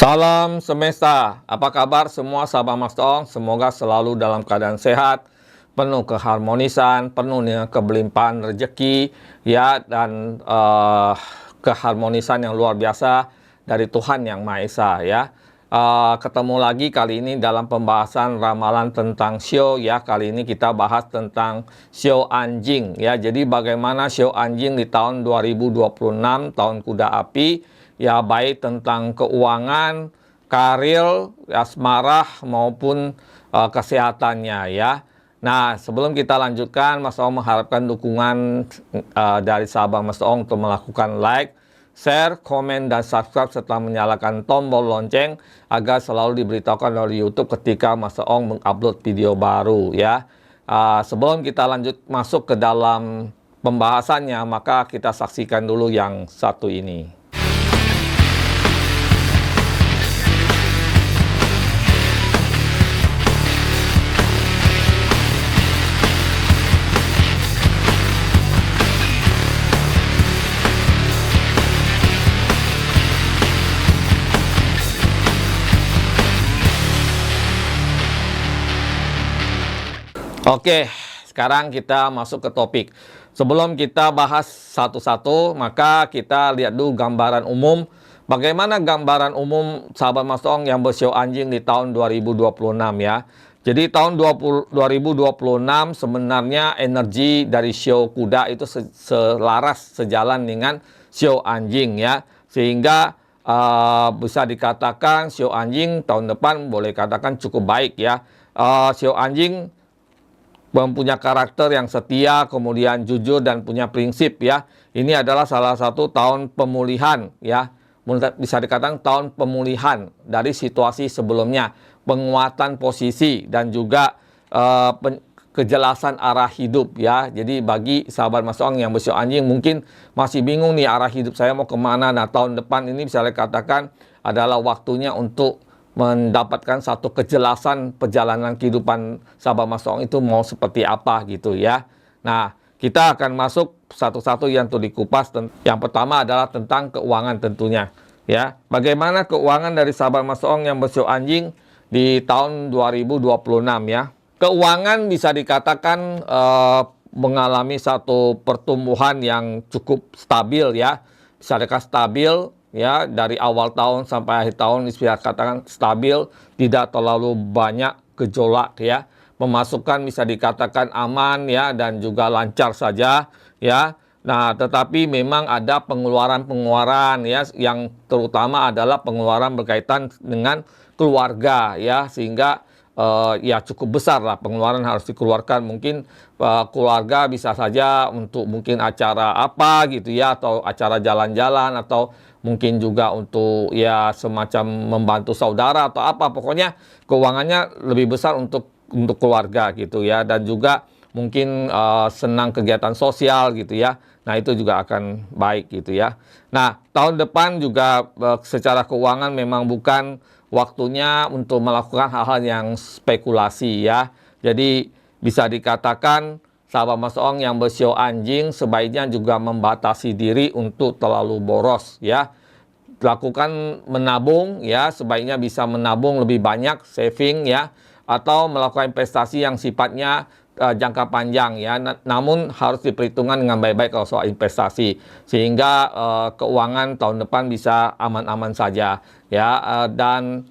Salam semesta, apa kabar semua sahabat Mas Tong? Semoga selalu dalam keadaan sehat, penuh keharmonisan, penuh dengan kelimpahan rezeki, ya, dan keharmonisan yang luar biasa dari Tuhan Yang Maha Esa, ya. Ketemu lagi kali ini dalam pembahasan ramalan tentang Shio, ya. Kali ini kita bahas tentang Shio Anjing, ya. Jadi bagaimana Shio Anjing di tahun 2026, tahun kuda api, ya, baik tentang keuangan, karir, asmara maupun kesehatannya, ya. Nah, sebelum kita lanjutkan, Mas Ong mengharapkan dukungan dari sahabat Mas Ong untuk melakukan like, share, komen, dan subscribe serta menyalakan tombol lonceng agar selalu diberitahukan oleh YouTube ketika Mas Ong mengupload video baru, ya. Sebelum kita lanjut masuk ke dalam pembahasannya, maka kita saksikan dulu yang satu ini. Oke, sekarang kita masuk ke topik. Sebelum kita bahas satu-satu, maka kita lihat dulu gambaran umum. Bagaimana gambaran umum sahabat Mas Ong yang bersio anjing di tahun 2026, ya. Jadi tahun 2026 sebenarnya energi dari sio kuda itu selaras sejalan dengan sio anjing, ya. Sehingga bisa dikatakan sio anjing tahun depan boleh katakan cukup baik, ya. Sio anjing mempunyai karakter yang setia, kemudian jujur dan punya prinsip, ya. Ini adalah salah satu tahun pemulihan, ya. Bisa dikatakan tahun pemulihan dari situasi sebelumnya, penguatan posisi dan juga kejelasan arah hidup, ya. Jadi bagi sahabat Mas Ong yang bersio anjing mungkin masih bingung nih arah hidup saya mau kemana. Nah, tahun depan ini bisa dikatakan adalah waktunya untuk mendapatkan satu kejelasan perjalanan kehidupan sahabat Mas Ong itu mau seperti apa gitu, ya. Nah, kita akan masuk satu-satu yang tuh dikupas. Yang pertama adalah tentang keuangan tentunya, ya. Bagaimana keuangan dari sahabat Mas Ong yang bersio anjing di tahun 2026, ya. Keuangan bisa dikatakan mengalami satu pertumbuhan yang cukup stabil, ya. Bisa dikatakan stabil, ya, dari awal tahun sampai akhir tahun bisa katakan stabil, tidak terlalu banyak gejolak, ya. Pemasukan bisa dikatakan aman, ya, dan juga lancar saja, ya. Nah, tetapi memang ada pengeluaran-pengeluaran, ya, yang terutama adalah pengeluaran berkaitan dengan keluarga, ya, sehingga ya cukup besar lah pengeluaran harus dikeluarkan. Mungkin keluarga bisa saja untuk mungkin acara apa gitu, ya, atau acara jalan-jalan, atau mungkin juga untuk ya semacam membantu saudara atau apa. Pokoknya keuangannya lebih besar untuk keluarga gitu, ya, dan juga mungkin senang kegiatan sosial gitu, ya. Nah, itu juga akan baik gitu, ya. Nah, tahun depan juga secara keuangan memang bukan waktunya untuk melakukan hal-hal yang spekulasi, ya. Jadi bisa dikatakan sahabat Mas Ong yang bersio anjing sebaiknya juga membatasi diri untuk terlalu boros, ya. Lakukan menabung, ya, sebaiknya bisa menabung lebih banyak, saving, ya, atau melakukan investasi yang sifatnya jangka panjang, ya. Namun harus diperhitungkan dengan baik-baik kalau soal investasi, sehingga keuangan tahun depan bisa aman-aman saja, ya. Dan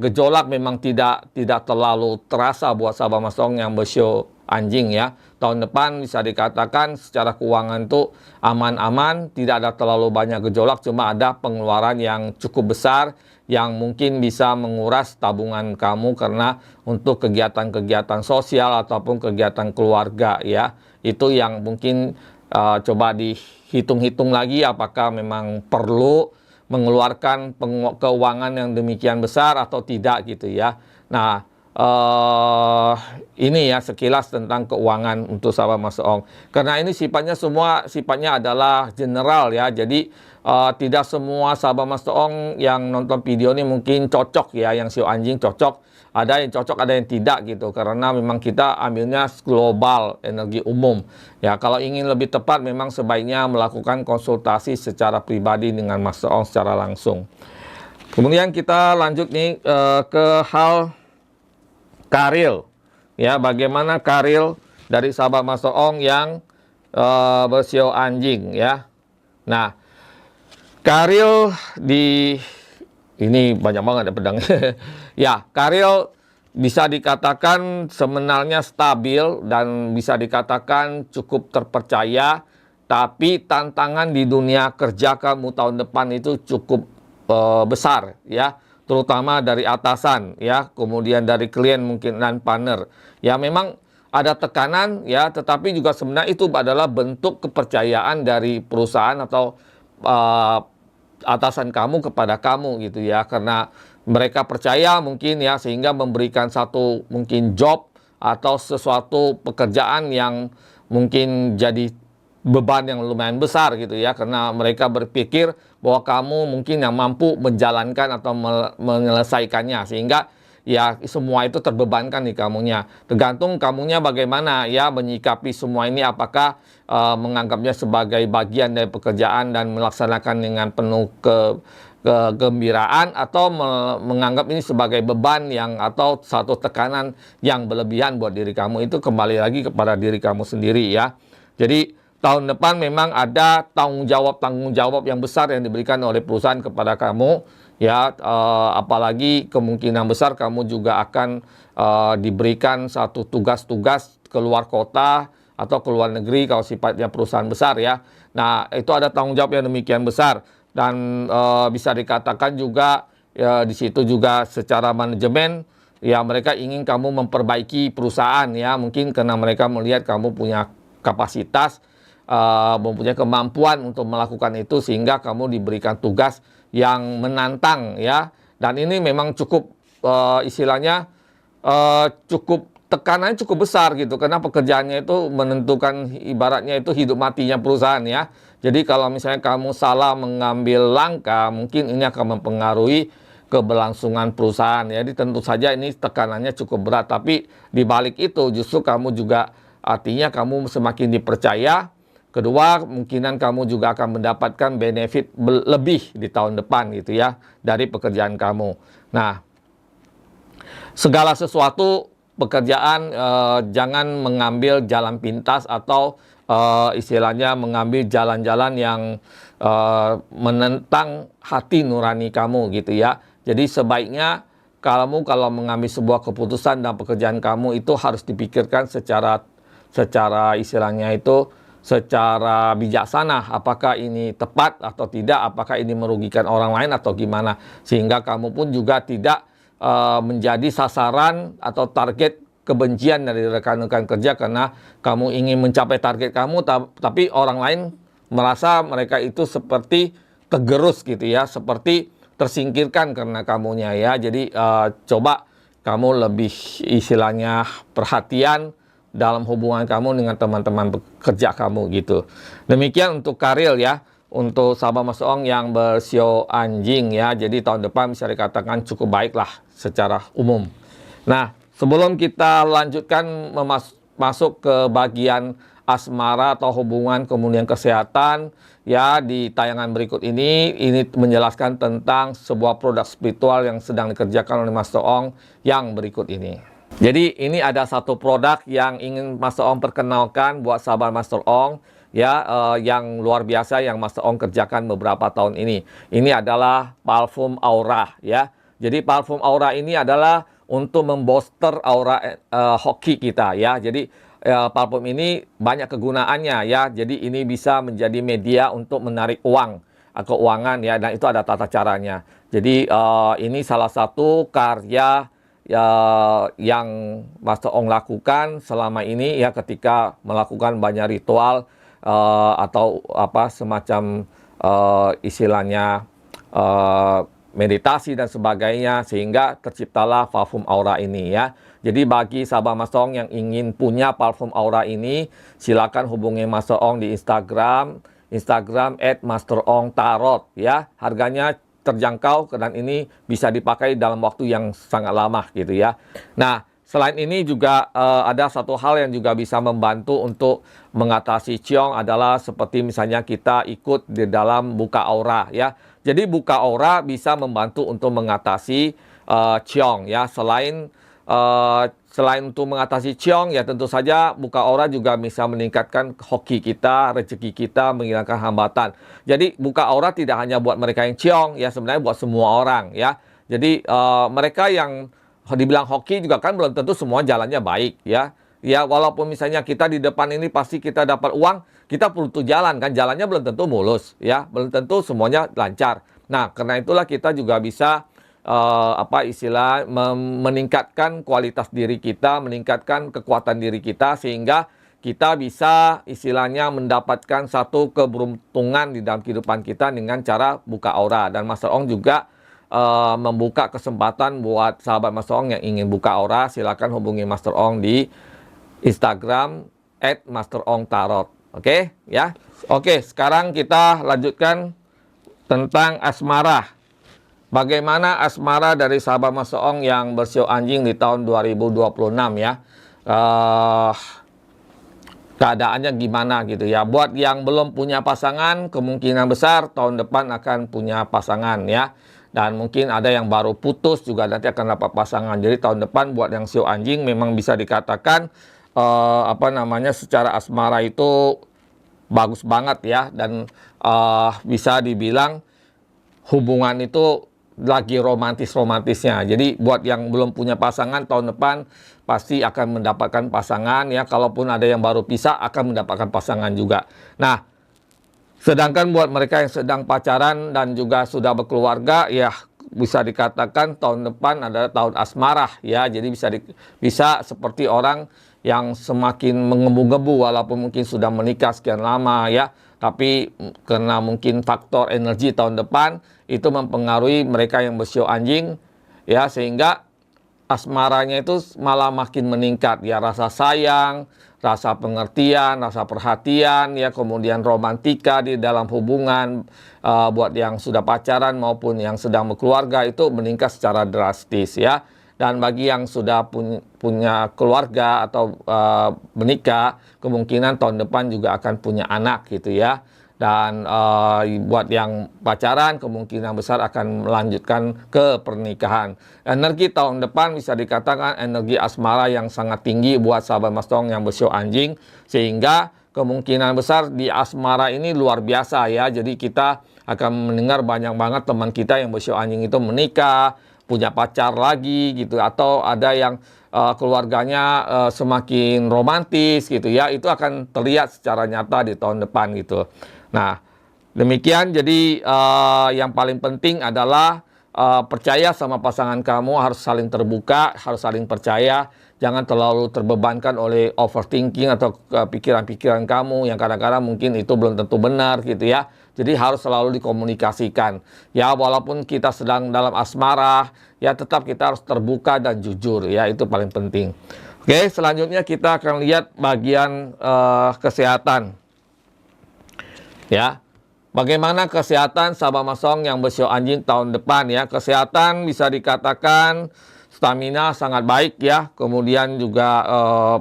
gejolak memang tidak terlalu terasa buat sahabat Mas Ong yang bersio anjing, ya. Tahun depan bisa dikatakan secara keuangan itu aman-aman, tidak ada terlalu banyak gejolak, cuma ada pengeluaran yang cukup besar yang mungkin bisa menguras tabungan kamu karena untuk kegiatan-kegiatan sosial ataupun kegiatan keluarga, ya. Itu yang mungkin coba dihitung-hitung lagi apakah memang perlu mengeluarkan keuangan yang demikian besar atau tidak gitu, ya. Nah, ini ya sekilas tentang keuangan untuk sahabat Mas Ong. Karena ini sifatnya adalah general, ya. Jadi tidak semua sahabat Mas Ong yang nonton video ini mungkin cocok, ya, yang sio anjing cocok. Ada yang cocok, ada yang tidak gitu. Karena memang kita ambilnya global, energi umum. Ya, kalau ingin lebih tepat memang sebaiknya melakukan konsultasi secara pribadi dengan Mas Ong secara langsung. Kemudian kita lanjut nih ke hal karir. Ya, bagaimana karir dari sahabat Master Ong yang bersio anjing ya. Nah, karir di ini banyak banget ada pedang. Ya, karir bisa dikatakan sebenarnya stabil dan bisa dikatakan cukup terpercaya, tapi tantangan di dunia kerja kamu tahun depan itu cukup besar ya, terutama dari atasan ya, kemudian dari klien mungkin dan partner. Ya memang ada tekanan ya, tetapi juga sebenarnya itu adalah bentuk kepercayaan dari perusahaan atau atasan kamu kepada kamu gitu ya, karena mereka percaya mungkin ya, sehingga memberikan satu mungkin job atau sesuatu pekerjaan yang mungkin jadi beban yang lumayan besar gitu ya, karena mereka berpikir bahwa kamu mungkin yang mampu menjalankan atau menyelesaikannya, sehingga ya semua itu terbebankan di kamunya. Tergantung kamunya bagaimana ya menyikapi semua ini, apakah menganggapnya sebagai bagian dari pekerjaan dan melaksanakan dengan penuh kegembiraan, atau menganggap ini sebagai beban yang atau satu tekanan yang berlebihan buat diri kamu. Itu kembali lagi kepada diri kamu sendiri ya. Jadi tahun depan memang ada tanggung jawab yang besar yang diberikan oleh perusahaan kepada kamu ya, apalagi kemungkinan besar kamu juga akan diberikan satu tugas-tugas keluar kota atau keluar negeri kalau sifatnya perusahaan besar ya. Nah, itu ada tanggung jawab yang demikian besar, dan bisa dikatakan juga ya, di situ juga secara manajemen ya, mereka ingin kamu memperbaiki perusahaan ya, mungkin karena mereka melihat kamu punya kapasitas, mempunyai kemampuan untuk melakukan itu, sehingga kamu diberikan tugas yang menantang ya. Dan ini memang cukup istilahnya cukup tekanannya cukup besar gitu, karena pekerjaannya itu menentukan ibaratnya itu hidup matinya perusahaan ya. Jadi kalau misalnya kamu salah mengambil langkah, mungkin ini akan mempengaruhi keberlangsungan perusahaan ya. Jadi tentu saja ini tekanannya cukup berat, tapi di balik itu justru kamu juga artinya kamu semakin dipercaya. Kedua, kemungkinan kamu juga akan mendapatkan benefit lebih di tahun depan gitu ya, dari pekerjaan kamu. Nah, segala sesuatu pekerjaan jangan mengambil jalan pintas atau istilahnya mengambil jalan-jalan yang menentang hati nurani kamu gitu ya. Jadi sebaiknya kalau mengambil sebuah keputusan dan pekerjaan kamu itu harus dipikirkan secara istilahnya itu secara bijaksana, apakah ini tepat atau tidak, apakah ini merugikan orang lain atau gimana, sehingga kamu pun juga tidak menjadi sasaran atau target kebencian dari rekan-rekan kerja karena kamu ingin mencapai target kamu, tapi orang lain merasa mereka itu seperti tergerus gitu ya, seperti tersingkirkan karena kamunya ya. Jadi coba kamu lebih istilahnya perhatian dalam hubungan kamu dengan teman-teman bekerja kamu gitu. Demikian untuk karir ya, untuk sahabat Mas Ong yang bersio anjing ya. Jadi tahun depan bisa dikatakan cukup baik lah secara umum. Nah, sebelum kita lanjutkan masuk ke bagian asmara atau hubungan kemudian kesehatan ya, di tayangan berikut ini menjelaskan tentang sebuah produk spiritual yang sedang dikerjakan oleh Master Ong yang berikut ini. Jadi ini ada satu produk yang ingin Master Ong perkenalkan buat sahabat Master Ong ya, yang luar biasa yang Master Ong kerjakan beberapa tahun ini. Ini adalah parfum aura ya. Jadi parfum aura ini adalah untuk membooster aura hoki kita ya. Jadi parfum ini banyak kegunaannya ya. Jadi ini bisa menjadi media untuk menarik uang atau keuangan ya, dan itu ada tata caranya. Jadi ini salah satu karya ya yang Master Ong lakukan selama ini ya, ketika melakukan banyak ritual atau apa semacam istilahnya meditasi dan sebagainya, sehingga terciptalah parfum aura ini ya. Jadi bagi sahabat Master Ong yang ingin punya parfum aura ini, silakan hubungi Master Ong di Instagram @masterongtarot ya. Harganya terjangkau dan ini bisa dipakai dalam waktu yang sangat lama gitu ya. Nah, selain ini juga ada satu hal yang juga bisa membantu untuk mengatasi ciong, adalah seperti misalnya kita ikut di dalam buka aura ya. Jadi buka aura bisa membantu untuk mengatasi ciong ya. Selain untuk mengatasi ciong ya, tentu saja buka aura juga bisa meningkatkan hoki kita, rezeki kita, menghilangkan hambatan. Jadi buka aura tidak hanya buat mereka yang ciong ya, sebenarnya buat semua orang ya. Jadi mereka yang dibilang hoki juga kan belum tentu semua jalannya baik ya. Ya walaupun misalnya kita di depan ini pasti kita dapat uang, kita perlu tuh jalan kan, jalannya belum tentu mulus ya, belum tentu semuanya lancar. Nah karena itulah kita juga bisa meningkatkan kualitas diri kita, meningkatkan kekuatan diri kita, sehingga kita bisa istilahnya mendapatkan satu keberuntungan di dalam kehidupan kita dengan cara buka aura. Dan Master Ong juga membuka kesempatan buat sahabat Master Ong yang ingin buka aura, silakan hubungi Master Ong di Instagram @masterongtarot. Oke ya. Oke, sekarang kita lanjutkan tentang asmara. Bagaimana asmara dari sahabat Master Ong yang bersio anjing di tahun 2026 ya. Keadaannya gimana gitu ya. Buat yang belum punya pasangan, kemungkinan besar tahun depan akan punya pasangan ya. Dan mungkin ada yang baru putus juga nanti akan dapat pasangan. Jadi tahun depan buat yang sio anjing memang bisa dikatakan secara asmara itu bagus banget ya. Dan bisa dibilang hubungan itu lagi romantis-romantisnya. Jadi buat yang belum punya pasangan tahun depan pasti akan mendapatkan pasangan ya. Kalaupun ada yang baru pisah akan mendapatkan pasangan juga. Nah, sedangkan buat mereka yang sedang pacaran dan juga sudah berkeluarga ya, bisa dikatakan tahun depan adalah tahun asmara ya. Jadi bisa seperti orang yang semakin menggebu-gebu walaupun mungkin sudah menikah sekian lama ya. Tapi karena mungkin faktor energi tahun depan itu mempengaruhi mereka yang bersio anjing ya, sehingga asmaranya itu malah makin meningkat ya, rasa sayang, rasa pengertian, rasa perhatian ya, kemudian romantika di dalam hubungan buat yang sudah pacaran maupun yang sedang berkeluarga itu meningkat secara drastis ya. Dan bagi yang sudah punya keluarga atau menikah, kemungkinan tahun depan juga akan punya anak gitu ya. Dan buat yang pacaran, kemungkinan besar akan melanjutkan ke pernikahan. Energi tahun depan bisa dikatakan energi asmara yang sangat tinggi buat sahabat Master Ong yang bersio anjing. Sehingga kemungkinan besar di asmara ini luar biasa ya. Jadi kita akan mendengar banyak banget teman kita yang bersio anjing itu menikah, punya pacar lagi gitu, atau ada yang keluarganya semakin romantis gitu ya. Itu akan terlihat secara nyata di tahun depan gitu. Nah, demikian. Jadi yang paling penting adalah percaya sama pasangan kamu, harus saling terbuka, harus saling percaya. Jangan terlalu terbebankan oleh overthinking atau pikiran-pikiran kamu yang kadang-kadang mungkin itu belum tentu benar gitu ya. Jadi harus selalu dikomunikasikan. Ya walaupun kita sedang dalam asmara, ya tetap kita harus terbuka dan jujur ya, itu paling penting. Oke, selanjutnya kita akan lihat bagian kesehatan. Ya. Bagaimana kesehatan sahabat Master Ong yang bersio anjing tahun depan ya. Kesehatan bisa dikatakan stamina sangat baik ya. Kemudian juga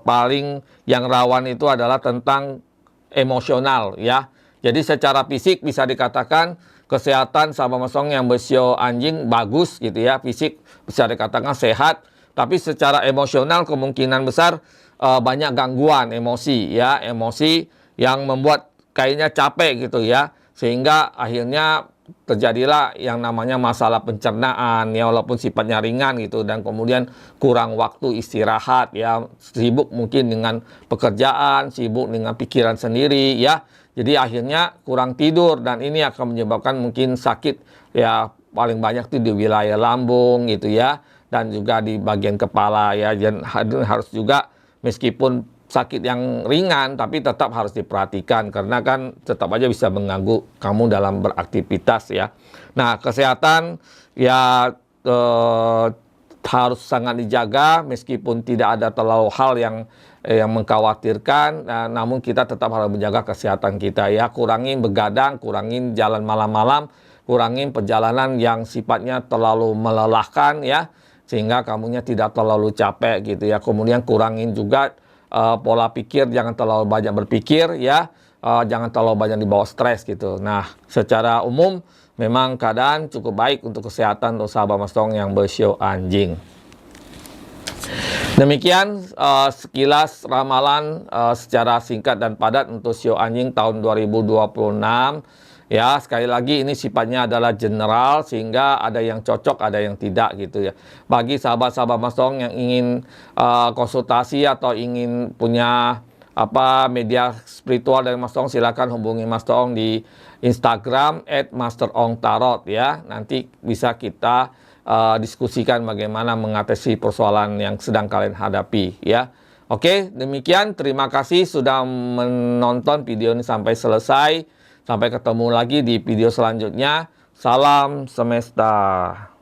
paling yang rawan itu adalah tentang emosional ya. Jadi secara fisik bisa dikatakan kesehatan sahabat Master Ong yang bersio anjing bagus gitu ya. Fisik bisa dikatakan sehat. Tapi secara emosional kemungkinan besar banyak gangguan emosi ya. Emosi yang membuat kayaknya capek gitu ya. Sehingga akhirnya terjadilah yang namanya masalah pencernaan ya, walaupun sifatnya ringan gitu, dan kemudian kurang waktu istirahat ya, sibuk mungkin dengan pekerjaan, sibuk dengan pikiran sendiri ya. Jadi akhirnya kurang tidur, dan ini akan menyebabkan mungkin sakit ya, paling banyak tuh di wilayah lambung gitu ya, dan juga di bagian kepala ya. Dan harus juga meskipun sakit yang ringan tapi tetap harus diperhatikan karena kan tetap aja bisa mengganggu kamu dalam beraktivitas ya. Nah, kesehatan ya harus sangat dijaga meskipun tidak ada terlalu hal yang mengkhawatirkan, namun kita tetap harus menjaga kesehatan kita ya. Kurangin begadang, kurangin jalan malam-malam, kurangin perjalanan yang sifatnya terlalu melelahkan ya, sehingga kamunya tidak terlalu capek gitu ya. Kemudian kurangin juga pola pikir, jangan terlalu banyak berpikir ya, jangan terlalu banyak dibawa stres gitu. Nah, secara umum memang keadaan cukup baik untuk kesehatan untuk sahabat Mas Tong yang bersio anjing. Demikian sekilas ramalan secara singkat dan padat untuk sio anjing tahun 2026. Ya, sekali lagi ini sifatnya adalah general sehingga ada yang cocok, ada yang tidak gitu ya. Bagi sahabat-sahabat Mas Tong yang ingin konsultasi atau ingin punya media spiritual dari Mas Tong, silakan hubungi Mas Tong di Instagram @masterongtarot ya. Nanti bisa kita diskusikan bagaimana mengatasi persoalan yang sedang kalian hadapi ya. Oke, demikian. Terima kasih sudah menonton video ini sampai selesai. Sampai ketemu lagi di video selanjutnya. Salam semesta.